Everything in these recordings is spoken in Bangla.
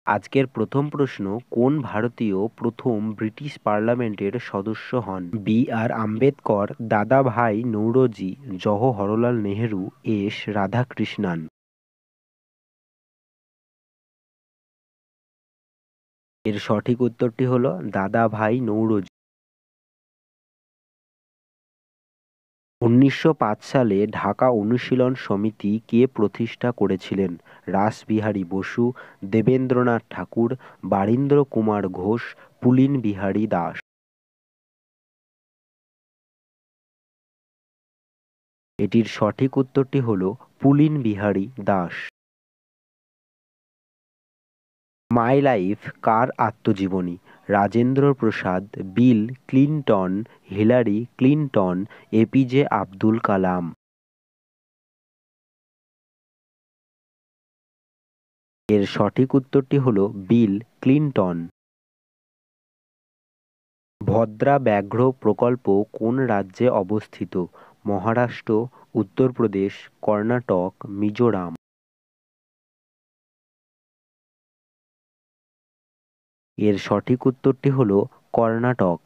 আজকের প্রথম প্রশ্ন, কোন ভারতীয় প্রথম ব্রিটিশ পার্লামেন্টের সদস্য হন? বি আর আম্বেদকর, দাদাভাই নৌরোজি, জওহরলাল নেহেরু, এস রাধাকৃষ্ণান। এর সঠিক উত্তরটি হলো দাদাভাই নৌরোজি। 1905 সালে ঢাকা অনুশীলন সমিতি কে প্রতিষ্ঠা করেছিলেন? রাসবিহারী বসু, দেবেন্দ্রনাথ ঠাকুর, বারীন্দ্র কুমার ঘোষ, পুলিন বিহারী দাস। এটির সঠিক উত্তরটি হল পুলিন বিহারী দাস। মাই লাইফ কার আত্মজীবনী? Rajendra Prasad, Bill Clinton, Hillary Clinton, APJ Abdul Kalam. এর সঠিক উত্তরটি হল বিল ক্লিনটন। ভদ্রা ব্যাঘ্র প্রকল্প কোন রাজ্যে অবস্থিত? মহারাষ্ট্র, উত্তরপ্রদেশ, কর্ণাটক, মিজোরাম। এর সঠিক উত্তরটি হল কর্ণাটক।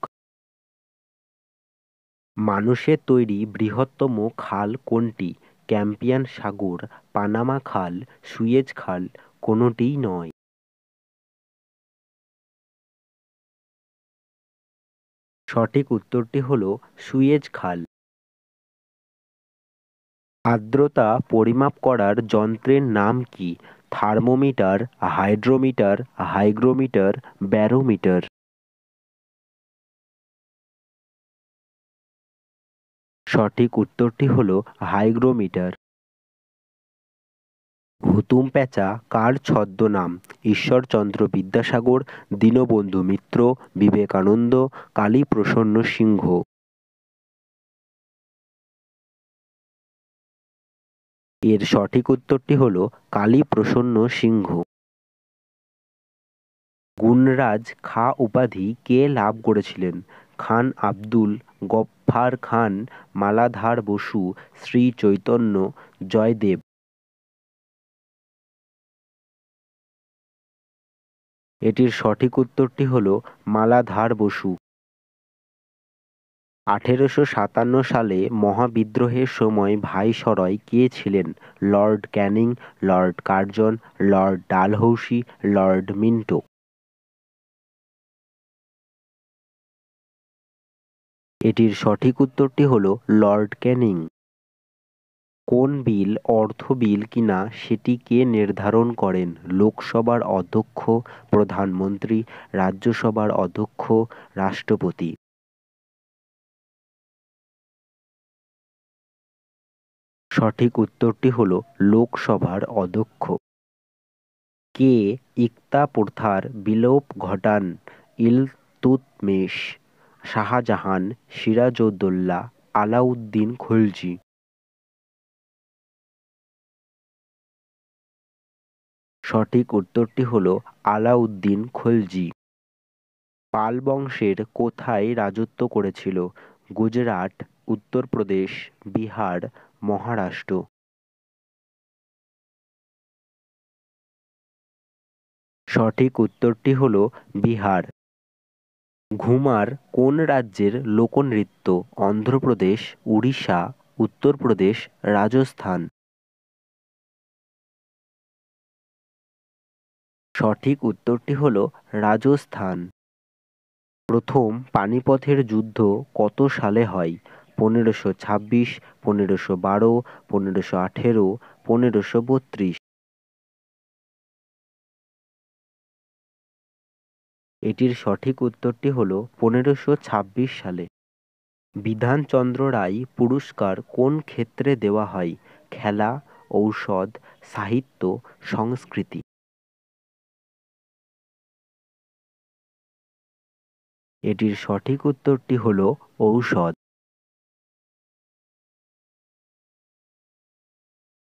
মানুষের তৈরি বৃহত্তম খাল কোনটি? ক্যাস্পিয়ান সাগর, পানামা খাল, সুয়েজ খাল, কোনোটিই নয়। সঠিক উত্তরটি হল সুয়েজ খাল। আর্দ্রতা পরিমাপ করার যন্ত্রের নাম কি? Thermometer, hydrometer, hygrometer, barometer. সঠিক উত্তরটি হল হাইগ্রোমিটার। হুতুম প্যাঁচা কার ছদ্মনাম? ঈশ্বরচন্দ্র বিদ্যাসাগর, দীনবন্ধু মিত্র, বিবেকানন্দ, কালীপ্রসন্ন সিংহ। এর সঠিক উত্তরটি হল কালীপ্রসন্ন সিংহ। গুণরাজ খাঁ উপাধি কে লাভ করেছিলেন? খান আব্দুল গফফার খান, মালাধার বসু, শ্রী চৈতন্য, জয়দেব। এটির সঠিক উত্তরটি হল মালাধার বসু। 1857 সালে মহাবিদ্রোহের সময় ভাইসরয় কে ছিলেন? Lord Canning, Lord Curzon, Lord Dalhousie, Lord Minto. এটির সঠিক উত্তরটি হল লর্ড ক্যানিং। কোন বিল অর্থ বিল কিনা সেটি কে নির্ধারণ করেন? লোকসভার অধ্যক্ষ, প্রধানমন্ত্রী, রাজ্যসভার অধ্যক্ষ, রাষ্ট্রপতি। সঠিক উত্তরটি হল লোকসভার অধ্যক্ষ। কে ইকতা প্রথার বিলোপ ঘটান? ইলতুৎমিশ, শাহজাহান, সিরাজউদ্দৌলা, আলাউদ্দিন খলজি। সঠিক উত্তরটি হল আলাউদ্দিন খলজি। পাল বংশের কোথায় রাজত্ব করেছিল? গুজরাট, উত্তরপ্রদেশ, বিহার, মহারাষ্ট্র। সঠিক উত্তরটি হল বিহার। ঘুমার কোন রাজ্যের লোকনৃত্য? অন্ধ্রপ্রদেশ, উড়িষ্যা, উত্তরপ্রদেশ, রাজস্থান। সঠিক উত্তরটি হল রাজস্থান। প্রথম পানিপথের যুদ্ধ কত সালে হয়? 1526, 1512, 1518, 1532। এটির সঠিক উত্তরটি হল 1526 সালে। বিধানচন্দ্র রায় পুরস্কার কোন ক্ষেত্রে দেওয়া হয়? খেলা, ঔষধ, সাহিত্য, সংস্কৃতি। এটির সঠিক উত্তরটি হল ঔষধ।